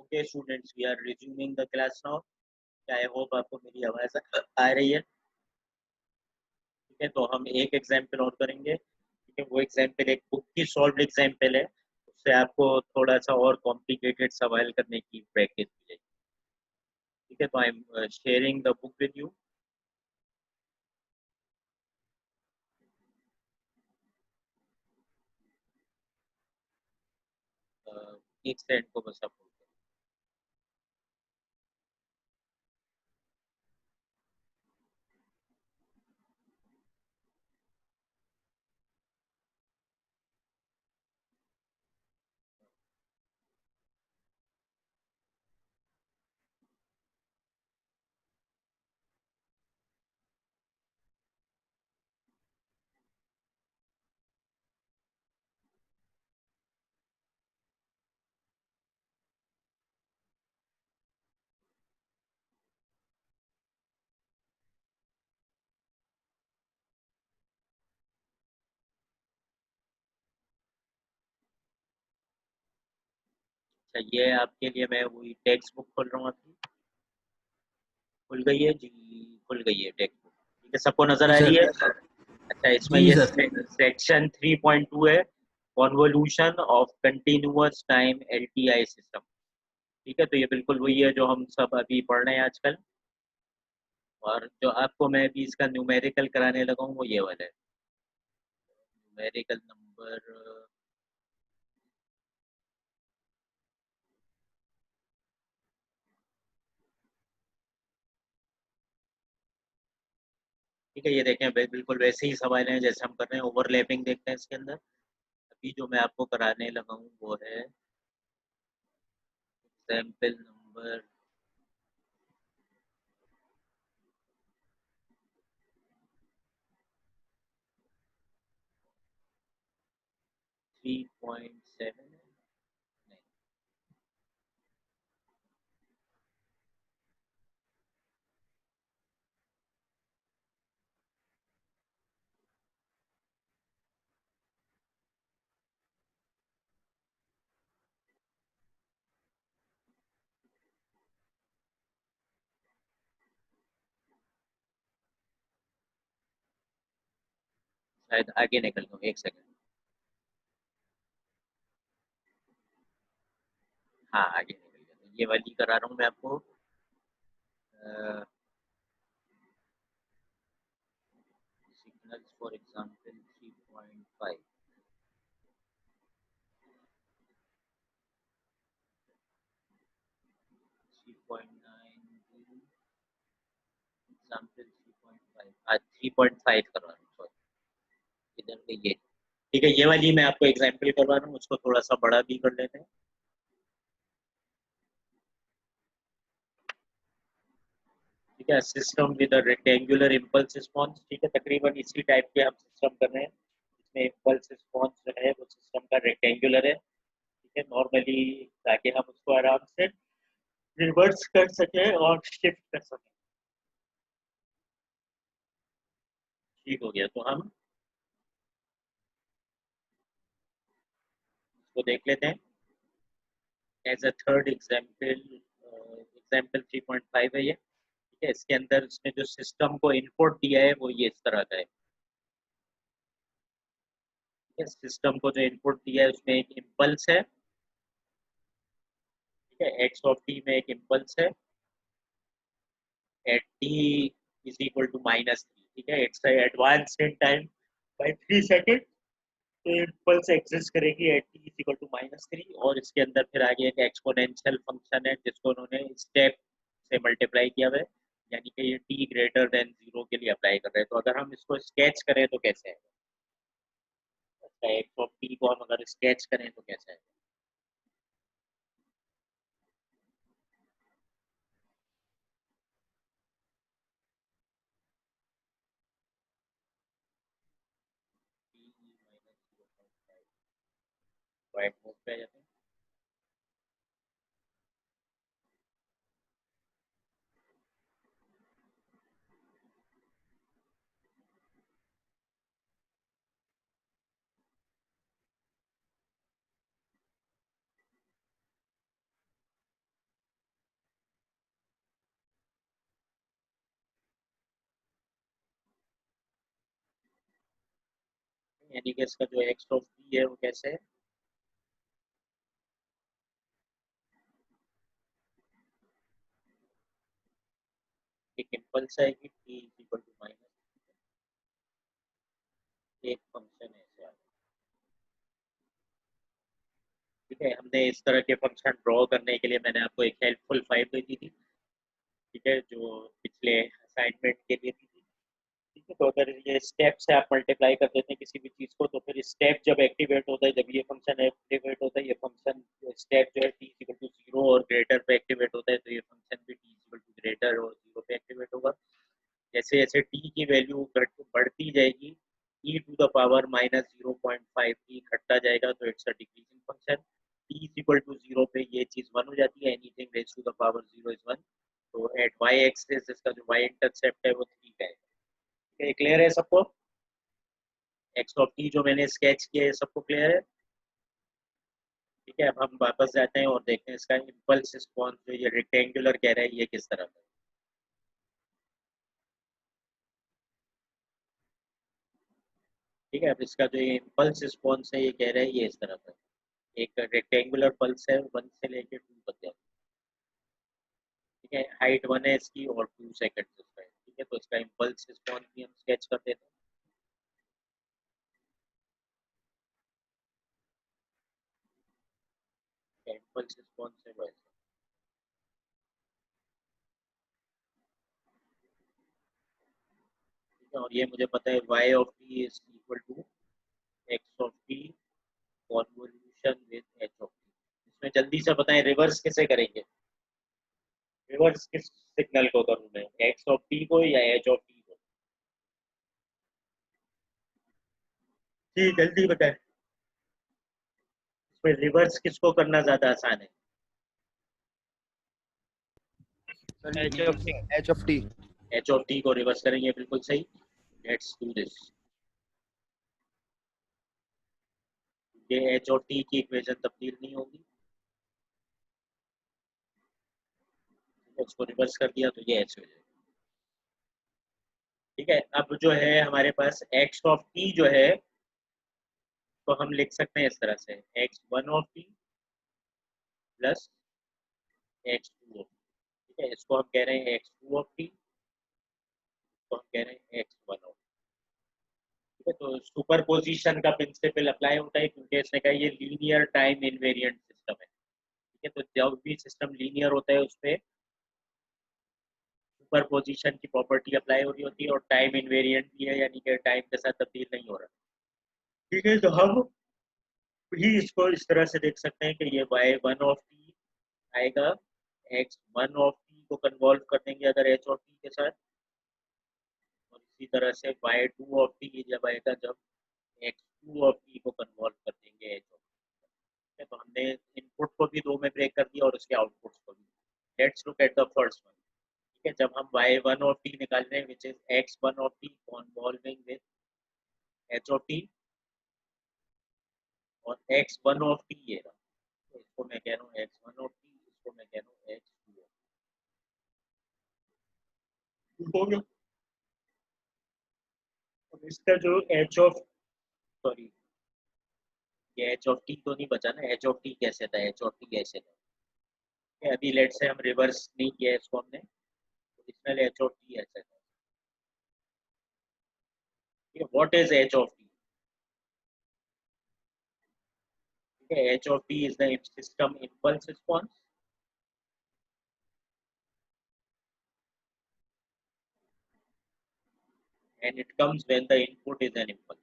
Okay students, we are resuming the class now. I hope आपको मेरी आवाज आ रही है। ठीक है, तो हम एक एग्जाम्पल और करेंगे। ठीक है, वो एग्जाम्पल एक बुक की सॉल्व एग्जाम्पल है। उससे आपको थोड़ा सा और कॉम्प्लिकेटेड सवाल करने की प्रैक्टिस मिलेगी। ठीक है, तो I am sharing the book with you. एक सेकंड को बस आप hold करो। अच्छा, ये आपके लिए मैं वही टेक्स्ट बुक खोल रहा हूँ आपकी। खुल गई है जी। खुल गई है टेक्स्ट बुक। ठीक है, सबको नजर जी आ रही सर। है? अच्छा, इसमें जी ये सर। सेक्शन 3.2 है, convolution of continuous time LTI system. ठीक है, तो ये बिल्कुल वही है जो हम सब अभी पढ़ रहे हैं आजकल। और जो आपको मैं अभी इसका न्यूमेरिकल कराने लगा हूँ वो ये वाला है, न्यूमेरिकल नंबर। ठीक है, ये देखें बिल्कुल वैसे ही सवाल हैं जैसे हम कर रहे हैं। ओवरलैपिंग देखते हैं इसके अंदर। अभी जो मैं आपको कराने लगा हूँ वो है एग्जाम्पल नंबर 3.7 है। नहीं, शायद आगे निकल गया, एक सेकंड। हाँ, आगे निकल गया। तो ये वाली करा रहा हूँ मैं आपको। Signals for example 3.5। 3.9 एग्जाम्पल 3.5। हाँ, 3.5 करवा रहा हूँ, सॉरी। इधर पे ये। ठीक है, ये वाली मैं आपको एग्जाम्पल करवा रहा हूँ, उसको थोड़ा सा बड़ा भी कर लेते हैं। ठीक है, system with a rectangular impulse response. ठीक है, तकरीबन इसी टाइप के हम सिस्टम कर रहे हैं जिसमें इम्पल्स रिस्पॉन्स जो है वो सिस्टम का रेक्टेंगुलर है। ठीक है, नॉर्मली, ताकि हम उसको आराम से रिवर्स कर सके और शिफ्ट कर सके। ठीक हो गया, तो हम इसको देख लेते हैं as a third example. Example 3.5 है ये। ठीक है, इसके अंदर उसने जो सिस्टम को इनपुट दिया है वो ये इस तरह का है। ठीक है, सिस्टम को जो इनपुट दिया है उसमें एक इम्पल्स है। ठीक है, एक्स ऑफ टी में एक इम्पल्स है at t is equal to -3। ठीक है, it's advance in time by 3 second. तो इम्पल्स एग्जिस्ट करेगी at t is equal to -3। और इसके अंदर फिर आगे एक एक्सपोनेंशियल फंक्शन है जिसको उन्होंने स्टेप से मल्टीप्लाई किया हुआ है, यानी कि ये टी ग्रेटर देन 0 के लिए अप्लाई कर रहे हैं। तो अगर हम इसको स्केच करें तो कैसे है? अच्छा, एक्स ऑफ टी को हम अगर स्केच करें तो कैसे है? टी -0.5 व्हाइट बोर्ड पे आ जाते हैं। यानी कि इसका जो एक्स ऑफ टी है वो कैसे है, एक इम्पल्स है कि t is equal to minus एक फंक्शन है ऐसे। ठीक है, हमने इस तरह के फंक्शन ड्रॉ करने के लिए मैंने आपको एक हेल्पफुल फाइल दी थी। ठीक है, जो पिछले असाइनमेंट के लिए दी थी। ठीक है, तो अगर ये स्टेप से आप मल्टीप्लाई कर देते हैं किसी भी चीज़ को, तो फिर स्टेप जब एक्टिवेट होता है, जब ये फंक्शन एक्टिवेट होता है, ये फंक्शन स्टेप जो है टी इक्वल टू जीरो और ग्रेटर पे एक्टिवेट होता है, तो ये फंक्शन भी टी इक्वल टू ग्रेटर और जीरो पे एक्टिवेट होगा। जैसे जैसे टी की वैल्यू बढ़ती जाएगी, e to the power minus 0.5 T घटता जाएगा, तो it's a decreasing function. T is equal to zero पे ये चीज 1 हो जाती है, anything raise to the power zero is 1। तो एट वाई एक्सिस इसका जो वाई इंटरसेप्ट है वो 3 का है। ठीक है, क्लियर है सबको? एक्स ऑफ टी जो मैंने स्केच किया है सबको क्लियर है? ठीक है, अब हम वापस जाते हैं और देखते हैं इसका इम्पल्स रिस्पॉन्स जो ये रेक्टेंगुलर कह रहा है ये किस तरह का है। ठीक है, अब इसका जो ये इम्पल्स रिस्पॉन्स है ये कह रहा है ये इस तरह का है। एक रेक्टेंगुलर पल्स है, 1 से लेके 2 तक जाता है। ठीक है, हाइट 1 है इसकी और 2 सेकंड इसका है। ठीक है, तो इसका इम्पल्स रिस्पॉन्स भी हम स्केच कर देते हैं। इम्पल्स रिस्पॉन्स है वैसे। ठीक है, और ये मुझे पता है y of t is equal to x of t convolution with h of t। इसमें जल्दी से बताएं रिवर्स कैसे करेंगे? रिवर्स किस सिग्नल को करूं मैं, x ऑफ t को या h ऑफ t को? जी जल्दी बताएं, इसमें रिवर्स किसको करना ज्यादा आसान है? Sir H of T. H of T. h of t को रिवर्स करेंगे, बिल्कुल सही। Let's do this. ये h और t की इक्वेशन तब्दील नहीं होगी, उसको रिवर्स कर दिया तो ये h हो जाएगा। ठीक है, अब जो है हमारे पास x ऑफ t जो है, तो हम लिख सकते हैं इस तरह से x1 of t plus x2 of t। ठीक है, इसको हम कह रहे हैं x2 ऑफ t, तो हम कह रहे हैं x1 ऑफ t। ठीक है, तो सुपरपोजिशन का प्रिंसिपल अप्लाई होता है, क्योंकि इसने कहा ये लीनियर टाइम इनवेरिएंट सिस्टम है। ठीक है, तो जब भी सिस्टम लीनियर होता है उस पर सुपरपोजिशन की प्रॉपर्टी अप्लाई हो रही होती है, और टाइम इनवेरिएंट भी है, यानी कि टाइम के साथ तब्दील नहीं हो रहा। ठीक है, तो हम भी इसको इस तरह से देख सकते हैं कि ये y1 ऑफ t आएगा, x1 ऑफ t को कन्वॉल्व कर देंगे अगर h ऑफ t के साथ, और इसी तरह से y2 ऑफ t जब आएगा जब x2 ऑफ t को कन्वॉल्व कर देंगे h ऑफ t। तो हमने इनपुट को भी दो में ब्रेक कर दिया और उसके आउटपुट्स को भी। Let's look at the first one. ठीक है, जब हम y1 ऑफ t निकाल रहे हैं which is x1 of t convolving with h of t, और x1 ऑफ t ये रहा, तो इसको मैं कह रहा हूँ x1 ऑफ t, इसको मैं कह रहा हूँ x2 ऑफ t। हो गया। अब इसका जो h ऑफ, सॉरी, ये एच ऑफ टी तो नहीं बचा ना, एच ऑफ टी कैसे था, एच ऑफ टी कैसे था? अभी लेट से हम रिवर्स नहीं किया इसको हमने, ओरिजिनल एच ऑफ टी ऐसे था। What is H of T? H of T is the system impulse response, and it comes when the input is an impulse।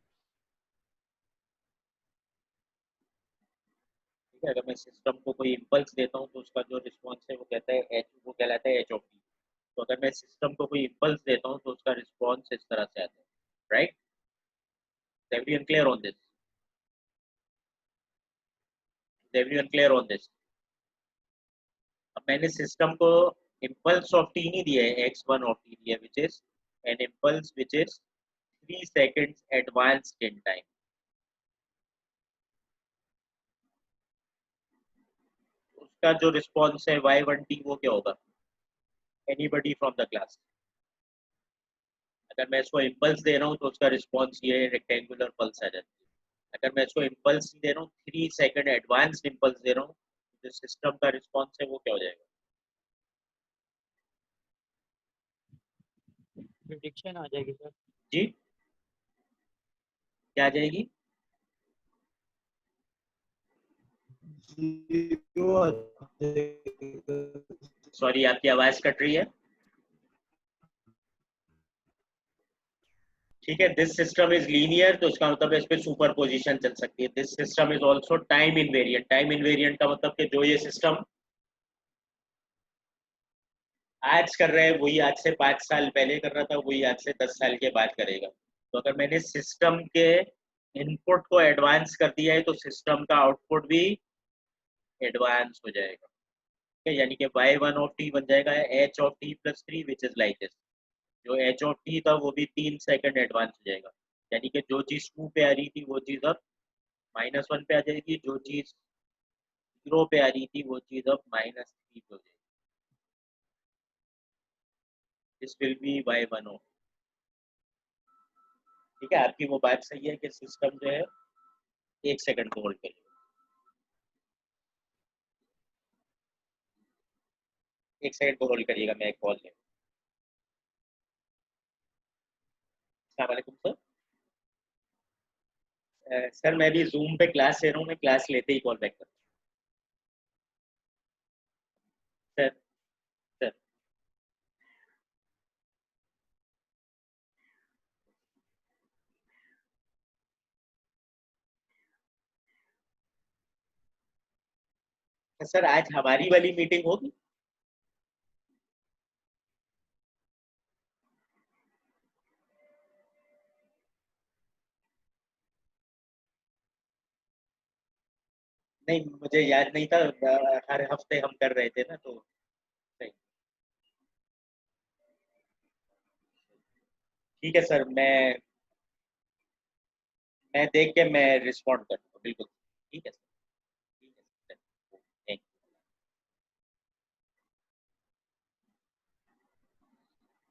ठीक है, अगर मैं सिस्टम को कोई इम्पल्स देता हूँ तो उसका जो रिस्पॉन्स है वो कहता है एच, वो कहलाता है एच ऑफ टी। तो अगर मैं सिस्टम को कोई इम्पल्स देता हूँ तो उसका रिस्पॉन्स इस तरह से आता है। Right? Everyone clear on this? Everyone clear on this? अब मैंने सिस्टम को इम्पल्स ऑफ टी नहीं दिया है, x1 ऑफ टी दिया, which is an impulse which is 3 seconds advanced in time। उसका जो रिस्पॉन्स है y1t वो क्या होगा? Anybody from the class? अगर मैं इसको इम्पल्स दे रहा हूँ तो उसका रिस्पॉन्स ये रेक्टेंगुलर पल्स आ जाती है। अगर मैं इसको इम्पल्स दे रहा हूँ 3 सेकंड एडवांस इम्पल्स दे रहा हूँ, जो सिस्टम का रिस्पॉन्स है वो क्या हो जाएगा? प्रिडिक्शन आ जाएगी सर। जी क्या आ जाएगी? सॉरी आपकी आवाज कट रही है। ठीक है, दिस सिस्टम इज लीनियर, तो इसका मतलब इस पे सुपर पोजिशन चल सकती है। This system is also time invariant. Time invariant का मतलब कि जो ये सिस्टम आज कर रहा है वही आज से 5 साल पहले कर रहा था, वही आज से 10 साल के बाद करेगा। तो अगर मैंने सिस्टम के इनपुट को एडवांस कर दिया है तो सिस्टम का आउटपुट भी एडवांस हो जाएगा। ठीक है, यानी कि y1 ऑफ t बन जाएगा h of t plus 3 which is like this. जो h ऑफ t था वो भी 3 सेकंड एडवांस हो जाएगा, यानी कि जो चीज 2 पे आ रही थी वो चीज अब -1 पे आ जाएगी, जो चीज 0 पे आ रही थी वो चीज अब -3 पे हो जाएगी। This will be y1 of. ठीक है, आपकी वो बात सही है कि सिस्टम जो है 1 सेकंड को होल्ड करेगा। 1 सेकंड को होल्ड करिएगा, मैं एक कॉल ले। अस्सलाम वालेकुम सर। सर मैं भी जूम पे क्लास ले रहा हूँ, मैं क्लास लेते ही कॉल बैक करता हूँ। सर सर आज हमारी वाली मीटिंग होगी? नहीं मुझे याद नहीं था, हर हफ्ते हम कर रहे थे ना तो। नहीं, ठीक है सर, मैं देख के मैं रिस्पॉन्ड कर दूंगा बिल्कुल। ठीक है सर, ठीक है sir, thank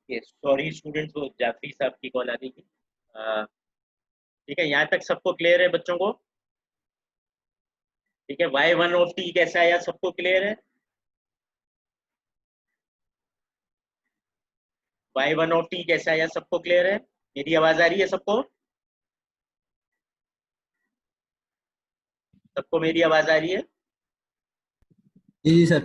you. Sorry students, वो जाफरी साहब की कॉल आ गई थी। ठीक है, यहाँ तक सबको क्लियर है बच्चों को? ठीक है, y1 ऑफ t कैसा आया सबको क्लियर है? y1 ऑफ t कैसा आया सबको क्लियर है? मेरी आवाज आ रही है सबको? सबको मेरी आवाज आ रही है? जी जी सर।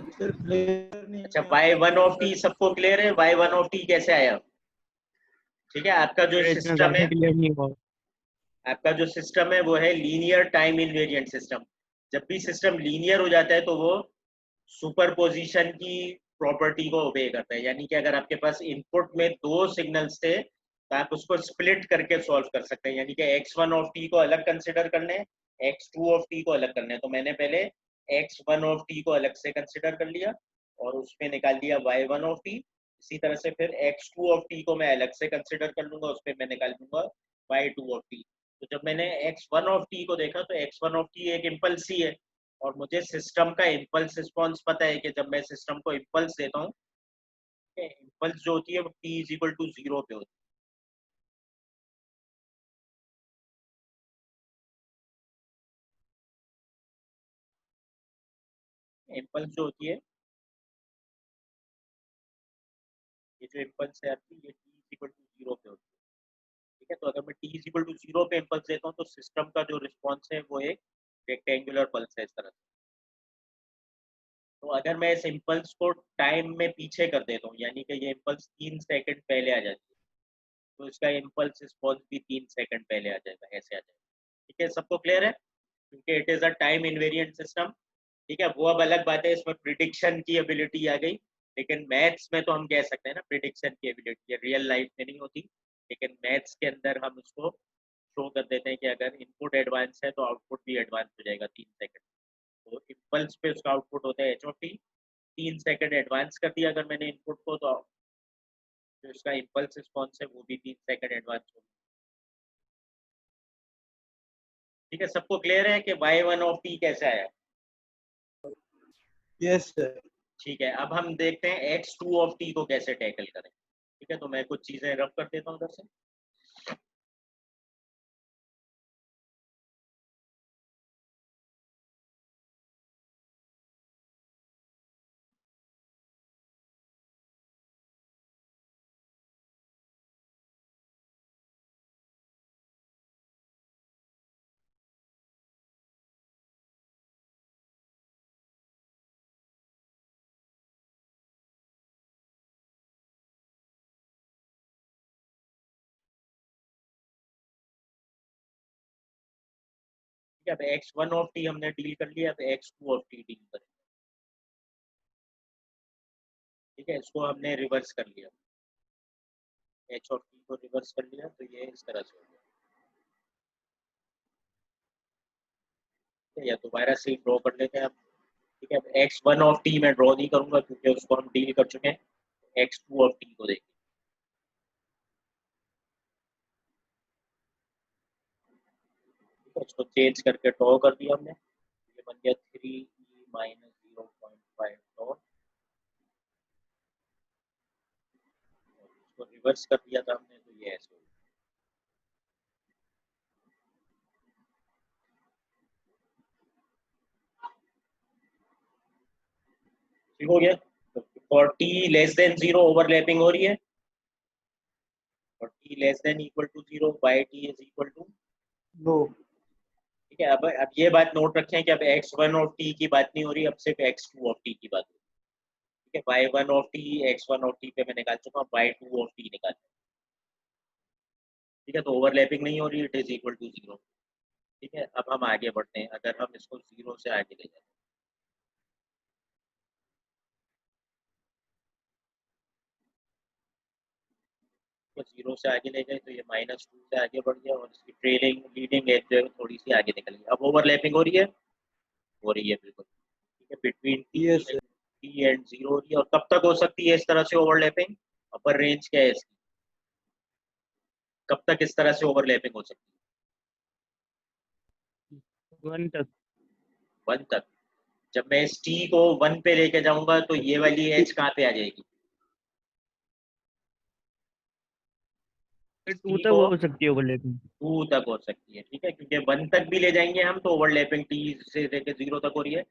अच्छा, y1 ऑफ t सबको क्लियर है? y1 ऑफ t कैसे आया? ठीक है, आपका जो इसमें सिस्टम वैसे है, क्लियर नहीं हुआ। आपका जो सिस्टम है वो है लीनियर टाइम इनवेरिएंट सिस्टम। जब भी सिस्टम लीनियर हो जाता है तो वो सुपरपोजिशन की प्रॉपर्टी को ओबे करता है, यानी कि अगर आपके पास इनपुट में 2 सिग्नल्स थे तो आप उसको स्प्लिट करके सॉल्व कर सकते हैं, यानी कि x1 ऑफ t को अलग कंसिडर करने, x2 ऑफ t को अलग करने। तो मैंने पहले x1 ऑफ t को अलग से कंसिडर कर लिया और उसमें निकाल दिया y1 ऑफ t। इसी तरह से फिर x2 ऑफ t को मैं अलग से कंसिडर कर लूंगा, उस पर मैं निकाल दूंगा y2 ऑफ t। तो जब मैंने x1 ऑफ t को देखा तो x1 ऑफ t एक इम्पल्स ही है, और मुझे सिस्टम का इम्पल्स रिस्पॉन्स पता है कि जब मैं सिस्टम को इम्पल्स देता हूँ, इम्पल्स जो होती है वो t इज इक्वल टू 0 पे होती है। इम्पल्स जो होती है, ये जो इम्पल्स है आपकी, ये t इज इक्वल टू 0 पे होती है। ठीक है, तो अगर मैं t इज इक्वल टू 0 पे इम्पल्स देता हूँ तो सिस्टम का जो रिस्पॉन्स है वो एक रेक्टेंगुलर पल्स है इस तरह से। तो अगर मैं इस इम्पल्स को टाइम में पीछे कर देता हूँ, यानी कि ये इम्पल्स 3 सेकंड पहले आ जाती है, तो इसका इम्पल्स रिस्पॉन्स भी 3 सेकंड पहले आ जाएगा, ऐसे आ जाएगा। ठीक है, सबको क्लियर है? क्योंकि it is a time invariant system. ठीक है, वो अब अलग बात है, इसमें प्रिडिक्शन की एबिलिटी आ गई, लेकिन मैथ्स में तो हम कह सकते हैं ना प्रिडिक्शन की एबिलिटी, रियल लाइफ में नहीं होती, लेकिन मैथ्स के अंदर हम उसको शो कर देते हैं कि अगर इनपुट एडवांस है तो आउटपुट भी एडवांस हो जाएगा 3 सेकंड। तो इम्पल्स पे उसका आउटपुट होता है H of T. 3 second advance कर दिया अगर मैंने इनपुट को, तो जो उसका इम्पल्स रिस्पॉन्स है वो भी 3 सेकंड एडवांस होगा। ठीक है, सबको क्लियर है कि y1 ऑफ t कैसा है? Yes sir. ठीक है, अब हम देखते हैं x2 ऑफ t को कैसे टैकल करें। ठीक है, तो मैं कुछ चीजें रब कर देता हूँ उधर से। ठीक है, अब x1 ऑफ टी हमने डील कर लिया, अब x2 ऑफ टी डील करें। ठीक है, इसको हमने रिवर्स कर लिया, h ऑफ टी को रिवर्स कर लिया, तो ये इस तरह से हो गया। ठीक है, या दोबारा से ड्रॉ कर लेते हैं अब। ठीक है, अब x1 ऑफ टी मैं ड्रॉ नहीं करूंगा क्योंकि उसको हम डील कर चुके हैं। x2 ऑफ टी को देखिए, ठीक है, इसको चेंज करके ड्रॉ कर दिया हमने, ये बन गया 3e माइनस 0.5 डॉट, इसको रिवर्स कर दिया था हमने, तो ये ऐसे हो गया। ठीक हो गया। तो for t less than zero overlapping हो रही है, और t less than equal to zero by t is equal to no. ठीक है, अब ये बात नोट रखें कि अब x1 ऑफ टी की बात नहीं हो रही, अब सिर्फ x2 ऑफ टी की बात हो रही है। ठीक है, by one of T x1 of T पे मैं निकाल चुका हूँ, बाई टू ऑफ टी निकाल। ठीक है, तो ओवरलैपिंग नहीं हो रही, it is equal to zero. ठीक है, अब हम आगे बढ़ते हैं, अगर हम इसको जीरो से आगे ले जाए, तो जीरो से आगे ले गए तो ये -2 से आगे बढ़ गया, और इसकी ट्रेलिंग लीडिंग एज जो है थोड़ी सी आगे निकल गई। अब ओवरलैपिंग हो रही है, हो रही है बिल्कुल। ठीक है, between yes sir. T and zero हो रही है, और कब तक हो सकती है इस तरह से ओवरलैपिंग? अपर रेंज क्या है इसकी, कब तक इस तरह से ओवरलैपिंग हो सकती 1 तक। है? 1 तक। जब मैं इस टी को 1 पे लेके जाऊंगा तो ये वाली एज कहाँ पे आ जाएगी? फिर इस 2 टी तक को हो सकती है ओवरलैपिंग। 2 तक हो सकती है। ठीक है, क्योंकि 1 तक भी ले जाएंगे हम तो ओवरलैपिंग टी से लेके जीरो तक हो रही है।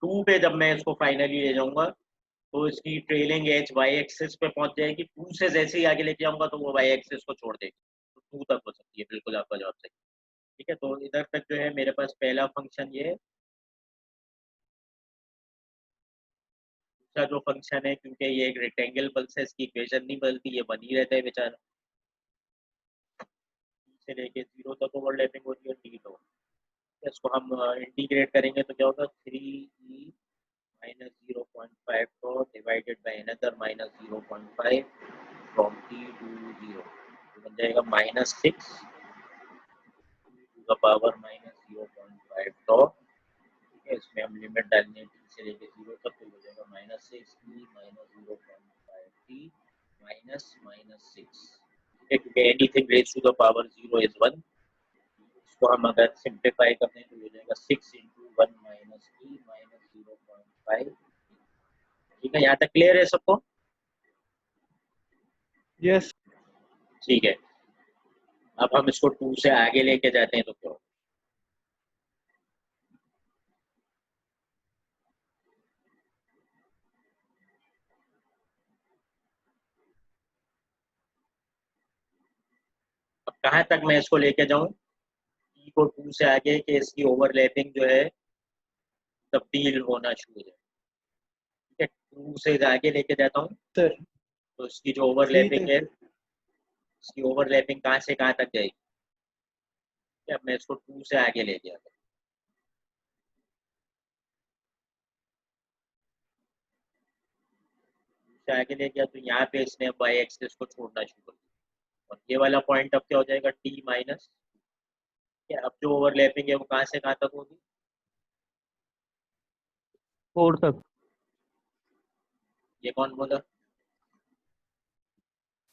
2 पे जब मैं इसको फाइनली ले जाऊंगा तो इसकी ट्रेलिंग एज वाई एक्सिस पे पहुंच जाएगी, 2 से जैसे ही आगे लेके जाऊंगा तो वो वाई एक्सिस को छोड़ देगी, तो 2 तक हो सकती है। बिल्कुल आपका जवाब सही। ठीक है, तो इधर तक जो है मेरे पास पहला फंक्शन ये है। दूसरा जो फंक्शन है, क्योंकि ये एक रेक्टेंगल पल्स है, इसकी इक्वेशन नहीं बदलती, ये बनी रहता है बेचारा। से लेके जीरो तक ओवरलैपिंग हो रही है टी तो इसको हम इंटीग्रेट करेंगे तो क्या होगा, 3e माइनस 0.5 को divided by another minus 0.5 from t to 0, तो बन जाएगा -6 टू द पावर -0.5 टॉ। ठीक है, इसमें हम लिमिट डालेंगे t से लेके 0 तक, तो हो जाएगा -6e माइनस 0.5 t माइनस -6। ठीक है, क्योंकि anything raise to the power 0 is 1, इसको हम अगर सिंप्लीफाई करते हैं तो हो जाएगा 6 इंटू 1 माइनस ई माइनस 0.5। ठीक है, यहाँ तक क्लियर है सबको? यस। ठीक है, अब हम इसको 2 से आगे लेके जाते हैं तो क्या होगा? अब कहाँ तक मैं इसको लेके जाऊँ, ई को 2 से आगे, कि इसकी ओवरलैपिंग जो है तब्दील होना शुरू हो जाए। ठीक है, 2 से आगे लेके जाता हूँ सर तो इसकी जो 3 ओवरलैपिंग तक है, है। इसकी ओवरलैपिंग कहाँ से कहाँ तक जाएगी? अब मैं इसको 2 से आगे ले गया, 2 से आगे ले गया तो यहाँ पे इसने वाई एक्सिस को छोड़ना शुरू कर दिया, और ये वाला पॉइंट अब क्या हो जाएगा, टी माइनस। अब जो ओवरलैपिंग है वो कहाँ से कहाँ तक होगी? 4 तक। ये कौन बोला?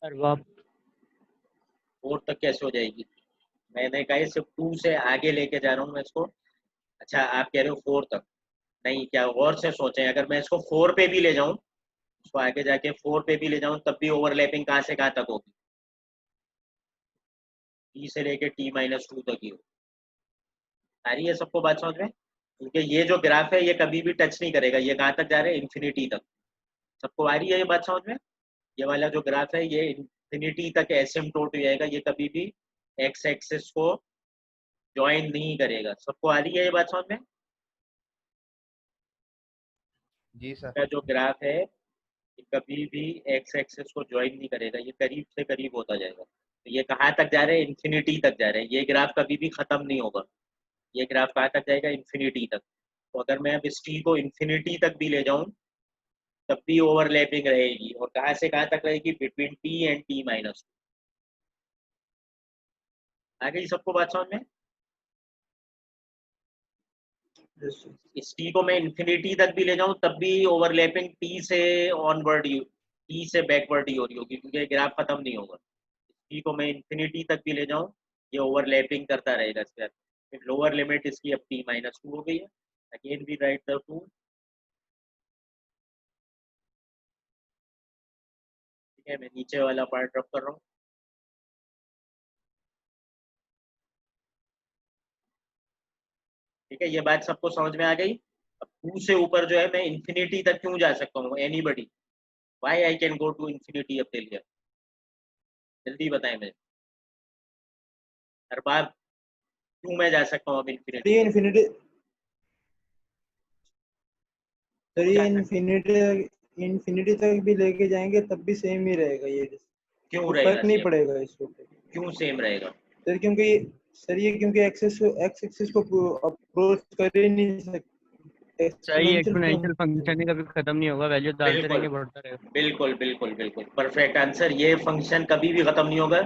और आप 4 तक कैसे हो जाएगी? मैंने कहा सिर्फ 2 से आगे लेके जा रहा हूँ मैं इसको। अच्छा, आप कह रहे हो 4 तक? नहीं, क्या गौर से सोचें, अगर मैं इसको 4 पे भी ले जाऊं, उसको आगे जाके 4 पे भी ले जाऊं तब भी ओवरलैपिंग कहाँ से कहाँ तक होगी, टी से लेके t-2 तक ही हो। आ रही है सबको बात समझ में? क्योंकि ये जो ग्राफ है ये कभी भी टच नहीं करेगा, ये कहाँ तक जा रहा है, इन्फिनिटी तक। सबको आ रही है ये बात समझ में? ये वाला जो ग्राफ है ये इन्फिनिटी तक एसिम्प्टोट हो जाएगा, ये कभी भी एक्स एक्सिस को ज्वाइन नहीं करेगा। सबको आ रही है ये बात समझ में? जी सर। का जो ग्राफ है ये कभी भी एक्स एक्सिस को ज्वाइन नहीं करेगा, ये करीब से करीब होता जाएगा। तो ये कहाँ तक जा रहे हैं, इन्फिनिटी तक जा रहे हैं। ये ग्राफ कभी भी खत्म नहीं होगा, ये ग्राफ कहाँ तक जाएगा, इन्फिनिटी तक। तो अगर मैं अब इस टी को इन्फिनिटी तक भी ले जाऊं तब भी ओवरलैपिंग रहेगी, और कहाँ से कहाँ तक रहेगी, बिटवीन टी एंड t-2। आ गई सबको बात समझ में? इस टी को मैं इन्फिनिटी तक भी ले जाऊं तब भी ओवरलैपिंग टी से ऑनवर्ड, टी से बैकवर्ड ही हो रही होगी, क्योंकि ग्राफ खत्म नहीं होगा। टी को मैं इन्फिनिटी तक भी ले जाऊं ये ओवरलैपिंग करता रहेगा। इसके बाद फिर लोअर लिमिट इसकी अब t-2 हो गई है। Again we write the two, ठीक है। मैं नीचे वाला पार्ट रब कर रहा हूँ, ठीक है। ये बात सबको समझ में आ गई? अब 2 से ऊपर जो है मैं इन्फिनिटी तक क्यों जा सकता हूँ, anybody, why I can go to infinity अब लिया, जल्दी बताएं मुझे। हर बार क्यों मैं जा सकता हूँ अब इन्फिनिटी ये तक, इन्फिनिटी सर, क्यों ये जा सकता इन्फिनिटी इन्फिनिटी तक भी लेके जाएंगे तब भी सेम ही रहेगा ये। क्यों कोई रहेगा फर्क नहीं सेम, पड़ेगा इसके ऊपर क्यों सेम रहेगा? सर, क्योंकि एक्सेस एक्स एक्सिस को अप्रोच कर ही नहीं सकते। सही एक्सपोनेंशियल एक्सपोनेंशियल फंक्शन है, कभी खत्म नहीं होगा, वैल्यू डालते बिल्कुल रहेंगे, बढ़ता रहेगा। बिल्कुल बिल्कुल बिल्कुल परफेक्ट आंसर। ये फंक्शन कभी भी खत्म नहीं होगा,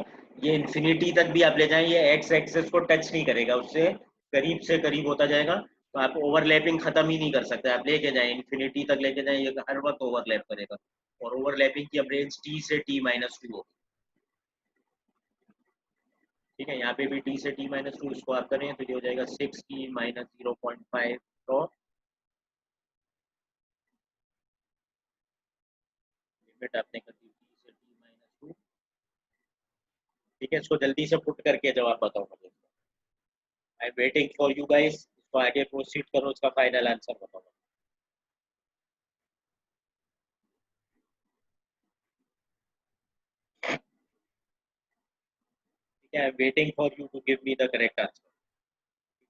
ये इन्फिनिटी तक भी आप ले जाएं ये एक्स एक्सेस को टच नहीं करेगा, उससे करीब से करीब होता जाएगा। तो आप ओवरलैपिंग खत्म ही नहीं कर सकते, आप लेके जाएं इन्फिनिटी तक लेके जाएं, ये हर वक्त ओवरलैप करेगा। और ओवरलैपिंग की अब रेंज टी से t-2 होगी, ठीक है। यहाँ पे भी टी से t-2 इसको आप करें तो ये हो जाएगा 6t-0.5 तो लिमिट आपने कर दी टी से t-2, ठीक है। इसको जल्दी से पुट करके जवाब बताओ मुझे। आई am waiting for you guys, इसको आगे प्रोसीड करो, इसका फाइनल आंसर बताओ। ठीक है, I am waiting for you to give me the correct answer,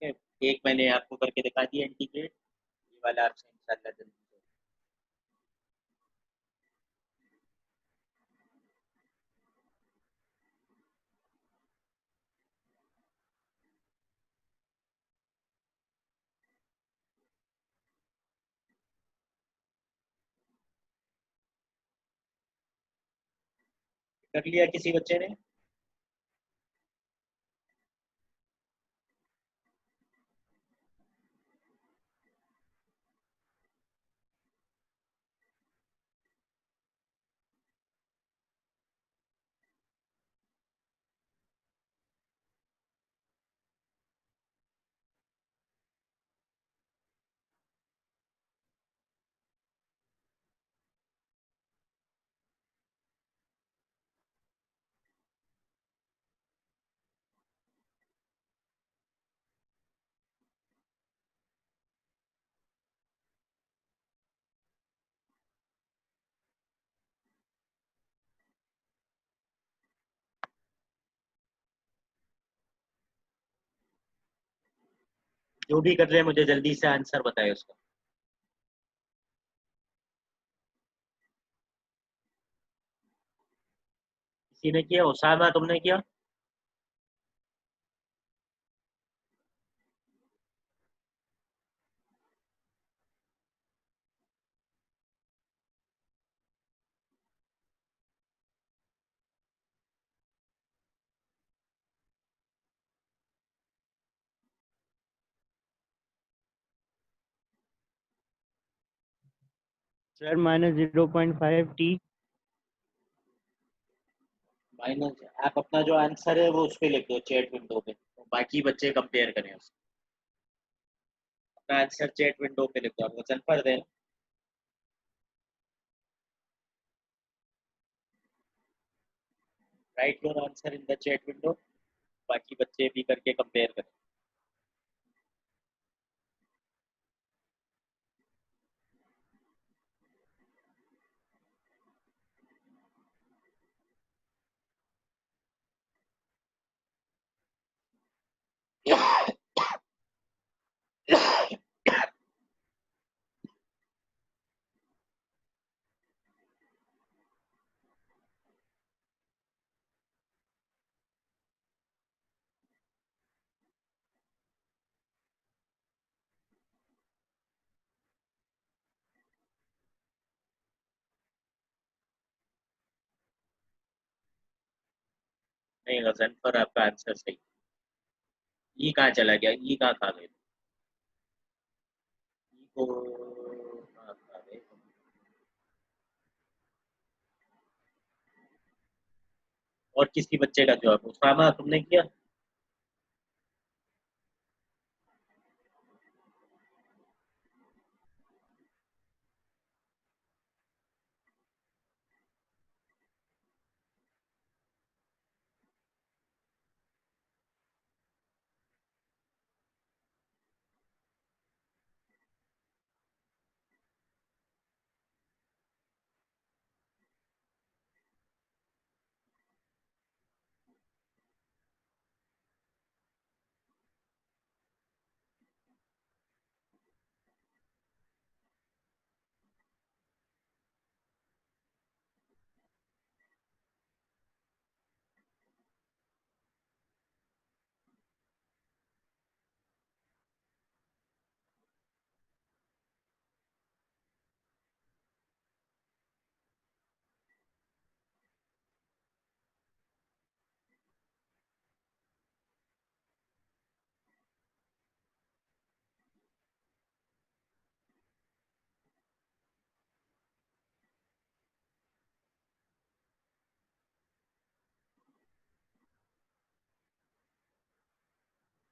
ठीक है। एक मैंने आपको करके दिखा दिया इंटीग्रेट, ये वाला आपसे इंशाल्लाह जल्दी से। कर लिया किसी बच्चे ने? जो भी कर रहे हैं मुझे जल्दी से आंसर बताए उसका। किसी ने किया? उसामा तुमने किया? Sir -0.5t। माइनस, आप अपना जो आंसर है वो उस पे लिख दो चैट विंडो पे, तो बाकी बच्चे कंपेयर करें उससे। अपना आंसर चैट विंडो पे लिख दो, आप वजन पर दें। Right your answer in the chat window, बाकी बच्चे भी करके कंपेयर करें। नहीं गजन पर आपका आंसर सही। ई कहाँ चला गया, ई कहाँ खा गए, ई को कहाँ खा गए। और किसी बच्चे का जवाब उसामा तुमने किया?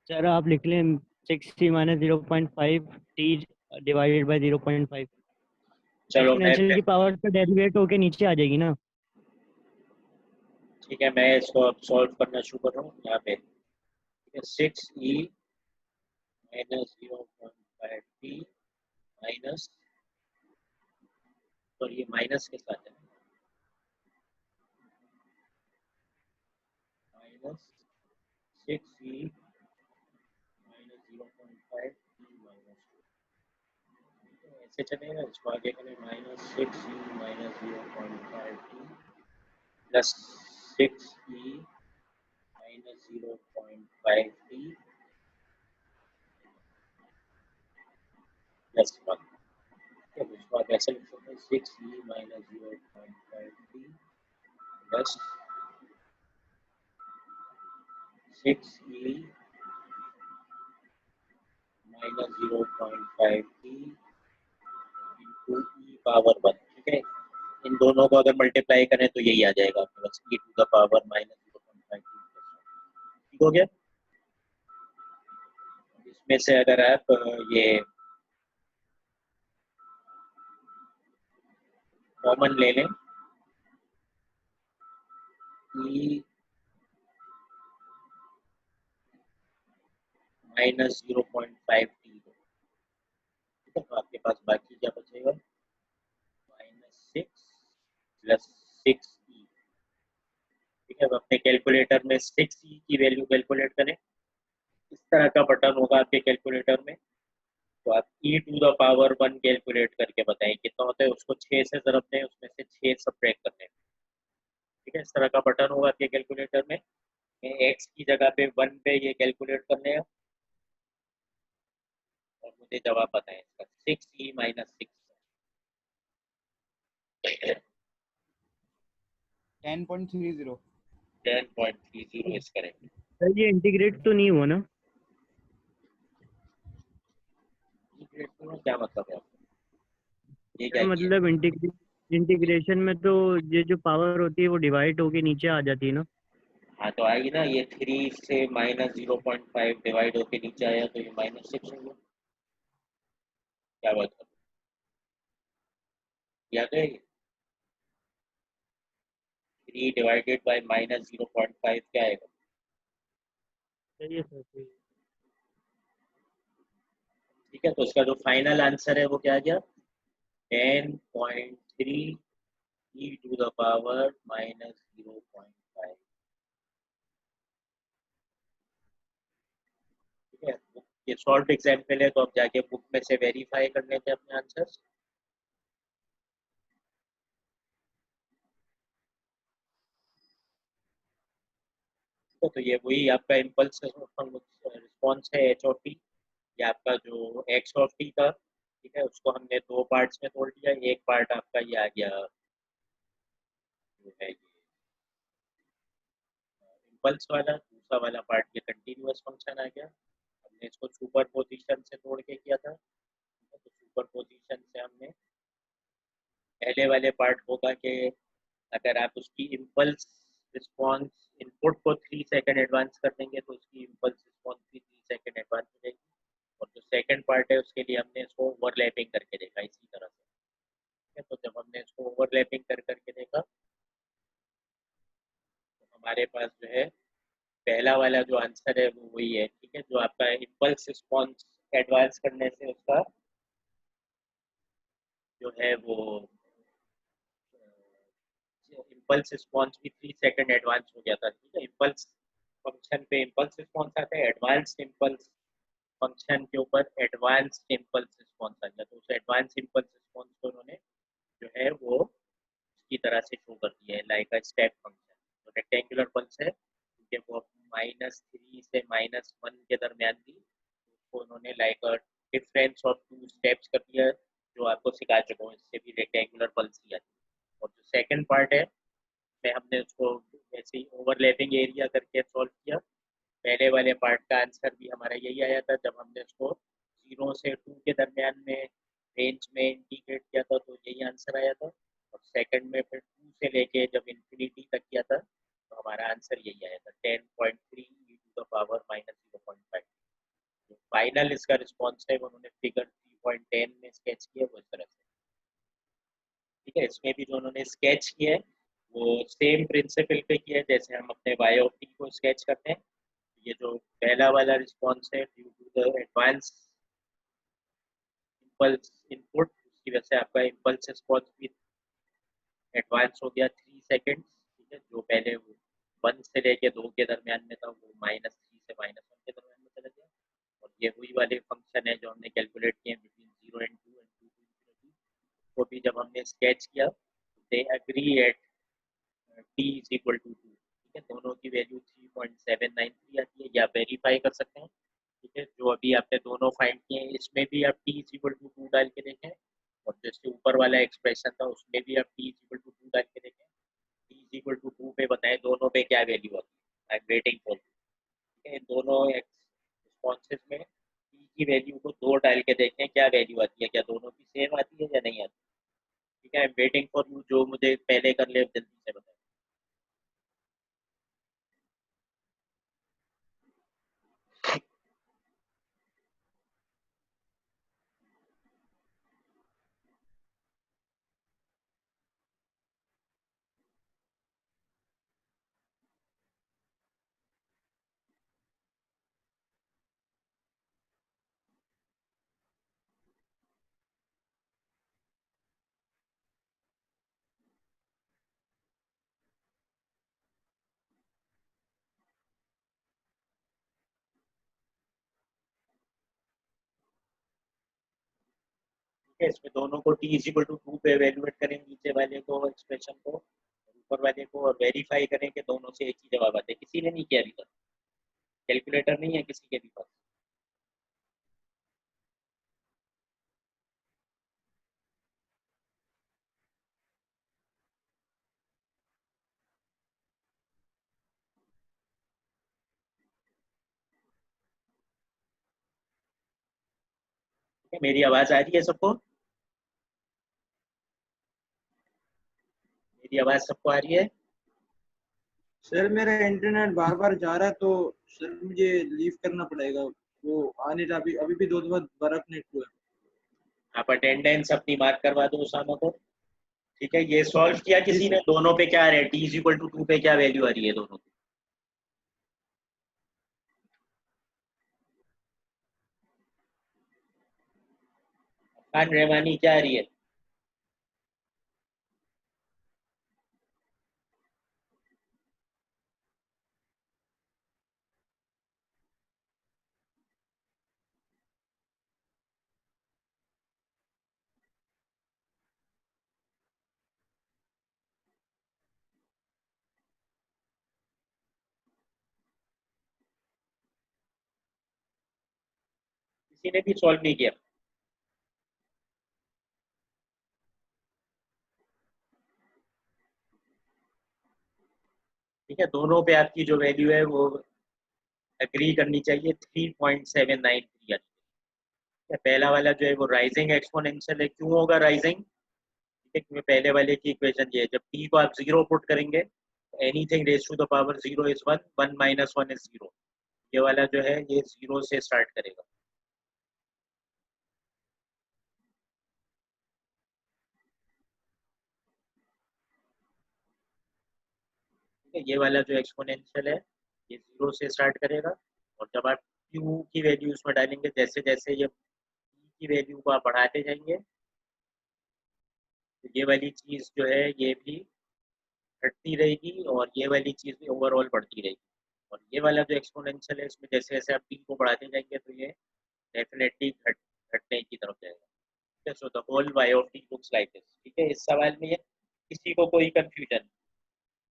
सर आप लिख लें 6c minus 0.5 t divided by 0.5। चलो मैं एक्सपोनेंशियल की पावर तो डेरिवेट होके नीचे आ जाएगी ना। ठीक है, मैं इसको अब सॉल्व करना शुरू कर रहा हूँ यहाँ पे। ठीक है, 6e माइनस 0.5t माइनस, और ये माइनस के साथ है, minus 6e minus 0.5t minus, ऐसे चलेगा। इसको आगे करें, minus 6e minus 0.5t plus 6e minus 0.5t plus 1। उसको आप ऐसे लिख सकते हैं, 6e minus 0.5t plus 6e minus 0.5t into e power 1। ठीक है, इन दोनों को अगर मल्टीप्लाई करें तो यही आ जाएगा आपके पास, e to the power minus 0.5t। ठीक हो गया। इसमें से अगर आप ये कॉमन ले लें, e माइनस 0.5t, ठीक है, तो आपके पास बाकी क्या बचेगा, माइनस 6 प्लस 6e। ठीक है, अब अपने कैलकुलेटर में 6e की वैल्यू कैलकुलेट करें। इस तरह का बटन होगा आपके कैलकुलेटर में, तो आप e to the power 1 calculate करके बताएं कितना होता है, उसको 6 से ज़रब दें, उसमें से 6 सब्ट्रैक्ट करने। ठीक है, इस तरह का बटन होगा आपके कैलकुलेटर में। x की जगह पे 1 पे ये कैलकुलेट करने हैं और मुझे जवाब बताएं इसका, 6e minus 6। 10.30। 10.30 is correct. Sir ये इंटीग्रेट तो नहीं हुआ ना? क्या मतलब है आपका? ये क्या सर किया? मतलब इंटीग्रेशन में तो ये जो पावर होती है वो डिवाइड होके नीचे आ जाती है ना। हाँ तो आएगी ना, ये 3 से माइनस 0.5 डिवाइड होके नीचे आया तो ये माइनस 6 हो गया। क्या बात कर, याद है? 3 डिवाइडेड बाय -0.5 क्या आएगा? सही है सर, सही है। ठीक है, तो उसका जो फाइनल आंसर है वो क्या आ गया? 10.3 e टू द पावर -0.5। ठीक है, ये शॉर्ट एग्जाम्पल है, तो अब जाके बुक में से वेरीफाई कर लेते हैं अपने आंसर्स। तो ये वही आपका इम्पल्स रिस्पॉन्स है एच ऑफ टी। ये आपका जो एक्स ऑफ टी था, ठीक है, उसको हमने दो पार्ट्स में तोड़ दिया। एक पार्ट आपका ये आ गया जो है ये इम्पल्स वाला, दूसरा वाला पार्ट ये कंटिन्यूअस फंक्शन आ गया। हमने इसको सुपर पोजिशन से तोड़ के किया था। तो सुपर पोजिशन से हमने पहले वाले पार्ट होगा कि अगर आप उसकी इम्पल्स रिस्पॉन्स इनपुट को 3 सेकंड एडवांस कर देंगे तो उसकी इम्पल्स रिस्पॉन्स भी 3 सेकंड एडवांस हो जाएगी। और जो सेकंड पार्ट है उसके लिए हमने इसको ओवरलैपिंग करके देखा इसी तरह से। ठीक है, तो जब हमने इसको ओवरलैपिंग कर करके देखा तो हमारे पास जो है पहला वाला जो आंसर है वो वही है। ठीक है, जो आपका इम्पल्स रिस्पॉन्स एडवांस करने से उसका जो है वो इम्पल्स रिस्पॉन्स भी 3 सेकंड एडवांस हो गया था। ठीक है, इम्पल्स फंक्शन पे इम्पल्स रिस्पॉन्स आता है, एडवांस्ड इम्पल्स फंक्शन के ऊपर एडवांस्ड इम्पल्स रिस्पॉन्स आ गया। तो उस एडवांस इम्पल्स रिस्पॉन्स को उन्होंने जो है वो की तरह से शो कर दिया है लाइक अ स्टेप फंक्शन। तो रेक्टेंगुलर पल्स है क्योंकि वो -3 से -1 के दरमियान थी, उसको उन्होंने like a difference of 2 steps कर दिया, जो आपको सिखा चुका हूँ, इससे भी रेक्टेंगुलर पल्स ही आती है। और जो सेकंड पार्ट है में हमने उसको ऐसे ही ओवरलैपिंग एरिया करके सॉल्व किया। पहले वाले पार्ट का आंसर भी हमारा यही आया था जब हमने उसको 0 से 2 के दरमियान में रेंज में इंटीग्रेट किया था, तो यही आंसर आया था। और सेकंड में फिर 2 से लेके जब इन्फिनिटी तक किया था तो हमारा आंसर यही आया था 10.3 e टू द पावर -0.5। जो फाइनल इसका रिस्पॉन्स है वो उन्होंने फिगर 3.10 में स्केच किया वो इस तरह से। ठीक है, इसमें भी जो उन्होंने स्केच किया है वो सेम प्रिंसिपल पे किया है जैसे हम अपने वाई ऑफ टी को स्केच करते हैं। ये जो पहला वाला रिस्पॉन्स है due to the advance impulse input, उसकी वजह से आपका इम्पल्स रिस्पॉन्स भी एडवांस हो गया 3 सेकेंड। ठीक है, जो पहले 1 से लेके 2 के दरमियान में था वो -3 से -1 के दरमियान में चला गया। और ये वही वाले फंक्शन है जो हमने कैलकुलेट किए between 0 and 2 and 2 to infinity. को भी जब हमने स्केच किया they agree at t is equal to 2। ठीक है, दोनों की वैल्यू 3.793 आती है, या वेरीफाई कर सकते हैं। ठीक है, जो अभी आपने दोनों फाइंड किए हैं इसमें भी आप t इज इक्वल टू 2 डाल के देखें, और जैसे ऊपर वाला एक्सप्रेशन था उसमें भी आप t इज इक्वल टू 2 डाल के देखें। t इज इक्वल टू 2 पे बताएं दोनों पे क्या वैल्यू आती है। I am waiting for. ठीक है, दोनों रिस्पॉन्सेज में t की वैल्यू को 2 डाल के देखें क्या वैल्यू आती है, क्या दोनों की सेम आती है या नहीं आती। ठीक है, I am waiting for you, जो मुझे पहले कर ले जल्दी से बताएं। इसमें दोनों को t इज इक्वल टू 2 पे एवेल्युएट करें, नीचे वाले को एक्सप्रेशन को ऊपर वाले को, और वेरीफाई करें कि दोनों से एक ही जवाब आते हैं। किसी ने नहीं किया अभी तक, कैलकुलेटर नहीं है किसी के भी पास। मेरी आवाज आ रही है सबको? मेरी आवाज सबको आ रही है? सर मेरा इंटरनेट बार बार जा रहा है तो सर मुझे लीव करना पड़ेगा। वो आने अभी अभी भी 2 बार नेट हुआ है। आप अटेंडेंस अपनी मार्क करवा दो उसामा को। ठीक है, ये सॉल्व किया किसी ने, दोनों पे क्या आ रहा है, t इज इक्वल टू 2 पे क्या वैल्यू आ रही है दोनों की? खान रहमानी क्या आ रही है? किसी ने भी सॉल्व नहीं किया? ठीक है, दोनों पे आपकी जो वैल्यू है वो एग्री करनी चाहिए, 3.793 है। पहला वाला जो है वो राइजिंग एक्सपोनेंशियल है, क्यों होगा राइजिंग? ठीक है, क्योंकि पहले वाले की इक्वेशन ये है, जब t को आप जीरो पुट करेंगे, anything raise to the power zero is one, one minus one is zero. ये वाला जो है ये जीरो से स्टार्ट करेगा। ठीक है, ये वाला जो एक्सपोनेंशियल है ये जीरो से स्टार्ट करेगा, और जब आप q की वैल्यू उसमें डालेंगे, जैसे जैसे ये p की वैल्यू को आप बढ़ाते जाएंगे, तो ये वाली चीज जो है ये भी घटती रहेगी, और ये वाली चीज भी ओवरऑल बढ़ती रहेगी। और ये वाला जो एक्सपोनेंशियल है इसमें जैसे जैसे आप t को बढ़ाते जाएंगे तो ये डेफिनेटली घटने की तरफ जाएगा। ठीक है, so the whole y of t looks like this. ठीक है, इस सवाल में किसी को कोई कंफ्यूजन,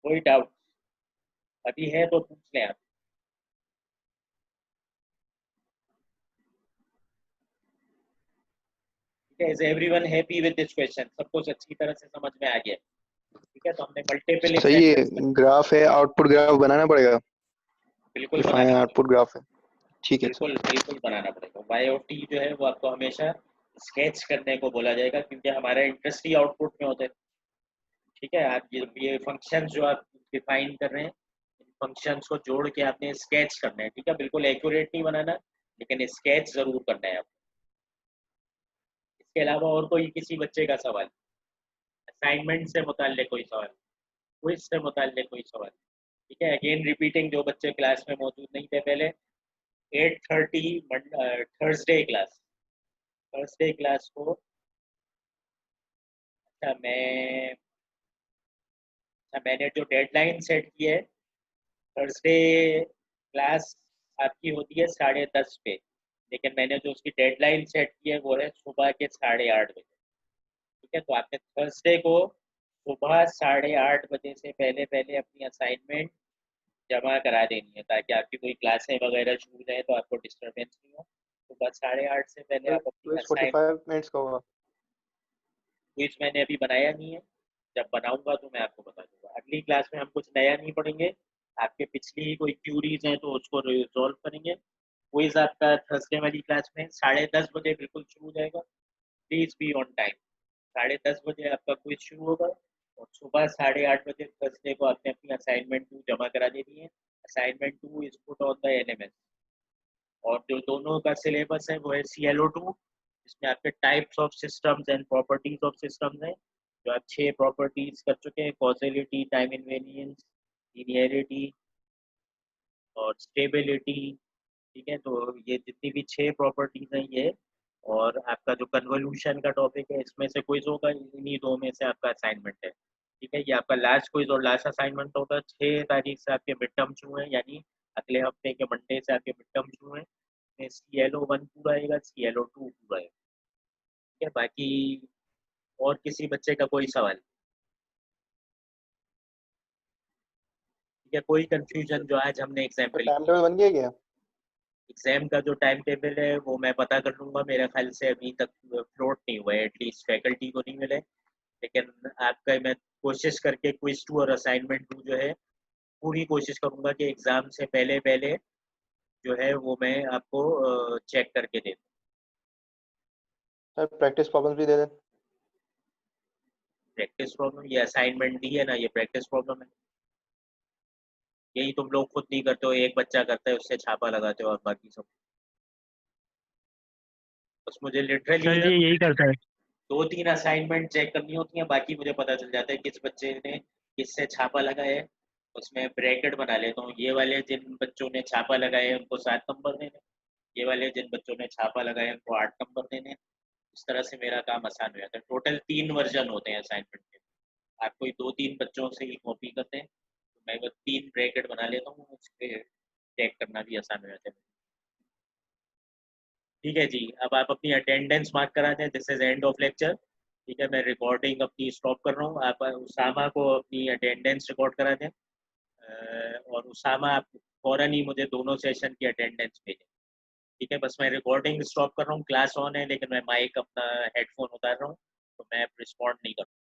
कोई डाउट अभी है तो पूछ लें आप। ठीक है, is everyone happy with this question? सब कुछ अच्छी तरह से समझ में आ गया? ठीक है, तो हमने मल्टीपल सही है, एग्जांपल्स, ग्राफ है, आउटपुट ग्राफ बनाना पड़ेगा। बिल्कुल डिफाइन बनाना पड़ेगा, आउटपुट ग्राफ है, ठीक है सर। बिल्कुल बिल्कुल बनाना पड़ेगा। y ऑफ t जो है वो आपको हमेशा स्केच करने को बोला जाएगा, क्योंकि हमारा इंटरेस्ट ही आउटपुट में होता है। ठीक है, आप ये फंक्शन जो आप डिफाइन कर रहे हैं, इन फंक्शंस को जोड़ के आपने स्केच करना है। ठीक है, बिल्कुल एक्यूरेट नहीं बनाना, लेकिन स्केच जरूर करना है आपको। इसके अलावा और कोई किसी बच्चे का सवाल, असाइनमेंट से मुताल्लिक कोई सवाल, क्विज से मुताल्लिक कोई सवाल? ठीक है, अगेन रिपीटिंग, जो बच्चे क्लास में मौजूद नहीं थे पहले, 8:30 थर्सडे क्लास, थर्सडे क्लास को, अच्छा मैंने जो डेडलाइन सेट की है, थर्सडे क्लास आपकी होती है 10:30 पे, लेकिन मैंने जो उसकी डेडलाइन सेट की है वो है सुबह के 8:30 बजे। ठीक है, तो आपने थर्सडे को सुबह 8:30 बजे से पहले पहले अपनी असाइनमेंट जमा करा देनी है, ताकि आपकी कोई क्लासें वगैरह छूट जाए तो आपको डिस्टर्बेंस नहीं हो। सुबह 8:30 से पहले आप अपनी क्विज असाइनमेंट, 45 मिनट्स का होगा। क्विज मैंने अभी बनाया नहीं है, जब बनाऊंगा तो मैं आपको बता दूंगा। अगली क्लास में हम कुछ नया नहीं पढ़ेंगे, आपके पिछली कोई क्यूरीज हैं तो उसको रिजॉल्व करेंगे। क्विज आपका थर्सडे वाली क्लास में 10:30 बजे बिल्कुल शुरू हो जाएगा। Please be on time. 10:30 बजे आपका क्विज शुरू होगा, और सुबह 8:30 बजे थर्सडे को आपने अपनी असाइनमेंट 2 जमा करा देनी है। Assignment 2 is put on the LMS, और जो दोनों का सिलेबस है वो है CLO2, जिसमें आपके types of systems and properties of systems हैं, जो आप 6 प्रॉपर्टीज कर चुके हैं, कॉजेलिटी, टाइम इनवेरियंस, लीनियरिटी और स्टेबिलिटी। ठीक है, तो ये जितनी भी 6 प्रॉपर्टीज हैं ये, और आपका जो कन्वोल्यूशन का टॉपिक है इसमें से क्विज होगा, इन्हीं दो में से आपका असाइनमेंट है। ठीक है, ये आपका लास्ट क्विज और लास्ट असाइनमेंट होगा। 6 तारीख से आपके मिड टर्म शुरू हैं, यानी अगले हफ्ते के मंडे से आपके मिड टर्म शुरू हैं। CLO1 पूरा आएगा, CLO2 पूरा आएगा। ठीक है, बाकी और किसी बच्चे का कोई सवाल? ठीक है, कोई कंफ्यूजन जो आज हमने तो एग्जाम्पल टाइम की? टेबल बन गया क्या? एग्जाम का जो टाइम टेबल है वो मैं पता कर लूंगा, मेरे ख्याल से अभी तक फ्लोट नहीं हुआ है, एटलीस्ट फैकल्टी को नहीं मिले। लेकिन आपका मैं कोशिश करके क्विज 2 और असाइनमेंट 2 जो है, पूरी कोशिश करूंगा कि एग्जाम से पहले पहले जो है वो मैं आपको चेक करके दे दूँ। सर प्रैक्टिस प्रॉब्लम्स भी दे दें। प्रैक्टिस प्रॉब्लम, ये असाइनमेंट दी है ना, ये प्रैक्टिस प्रॉब्लम है। यही तुम लोग खुद नहीं करते हो, एक बच्चा करता है उससे छापा लगाते हो, और बाकी सब बस मुझे लिटरली सर ना, ये यही करता है। 2-3 असाइनमेंट चेक करनी होती हैं, बाकी मुझे पता चल जाता है किस बच्चे ने किससे छापा लगाया है, उसमें ब्रैकेट बना लेता हूँ। ये वाले जिन बच्चों ने छापा लगाया है उनको 7 नंबर देने, ये वाले जिन बच्चों ने छापा लगाया है उनको 8 नंबर देने। इस तरह से मेरा काम आसान हो जाता है। टोटल 3 वर्जन होते हैं असाइनमेंट के। आप कोई 2-3 बच्चों से ही कॉपी करते हैं, तो मैं वो 3 ब्रैकेट बना लेता हूँ, उसपे चेक करना भी आसान हो जाता है। ठीक है जी, अब आप अपनी अटेंडेंस मार्क करा दें। This is end of lecture. ठीक है, मैं रिकॉर्डिंग अपनी स्टॉप कर रहा हूँ। आप उसामा को अपनी अटेंडेंस रिकॉर्ड करा दें, और उसामा आप फ़ौरन ही मुझे दोनों सेशन की अटेंडेंस भेजें। ठीक है, बस मैं रिकॉर्डिंग स्टॉप कर रहा हूँ। क्लास ऑन है लेकिन मैं माइक अपना हेडफोन उतार रहा हूँ, तो मैं रिस्पॉन्ड नहीं कर